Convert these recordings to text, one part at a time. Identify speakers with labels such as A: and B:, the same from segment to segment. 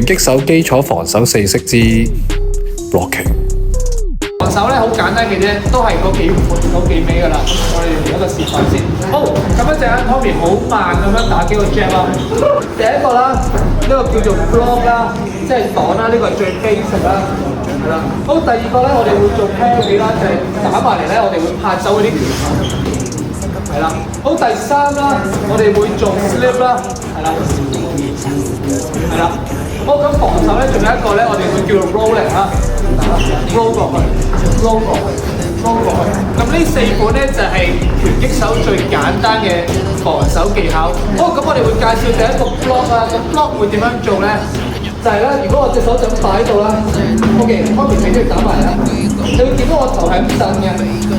A: 拳擊手基礎防守4式之 blocking。
B: 防守咧好簡單嘅啫，都係嗰幾尾㗎啦。我哋嚟一個示範先。好，咁一陣間 Tommy 好慢咁樣打幾個 jab 啦。第一個啦，呢個叫做 block 啦，即係擋啦，呢個係最 basic 啦，係啦。好，第二個咧，我哋會做 parry 啦，就係打埋嚟咧，我哋會拍走嗰啲拳頭。係啦。好，第三啦，我哋會做 slip 啦，係啦，係啦。好，咁防守咧，仲有一個咧，我哋會叫做 rolling 啦。roll 過去 ，roll 過去 ，roll 過去。咁呢4款咧就係拳擊手最簡單嘅防守技巧。好，咁我哋會介紹第一個 block 啦。咁 block 會點樣做咧？就係咧，如果我隻手就咁擺喺度啦 ，OK，Tommy 你都要打埋啦。你會見到我頭係咁震嘅。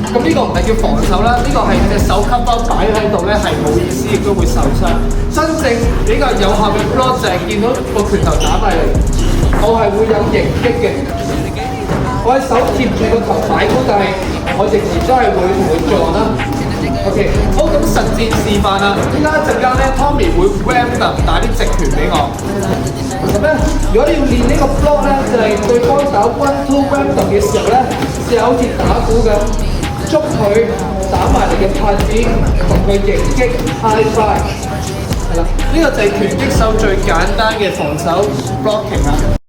B: 咁呢個唔係叫防守啦，呢個係隻手級包擺喺度咧係冇意思，亦都會受傷。真正比較有效嘅 block 就係見到個拳頭打埋嚟，我係會有迎擊嘅。我喺手貼住個頭擺高，但係我直時都係會同佢撞啦。OK， 好，咁實戰示範啦。依家一陣間咧 ，Tommy 會 random 打啲直拳俾我。咁咧，如果你要練呢個 block 咧，就係對方打 1-2 random 嘅時候咧，就好似打鼓咁，捉佢打埋嚟嘅拍子，同佢迎擊 high five。係啦，呢個就係拳擊手最簡單嘅防守 blocking 啦。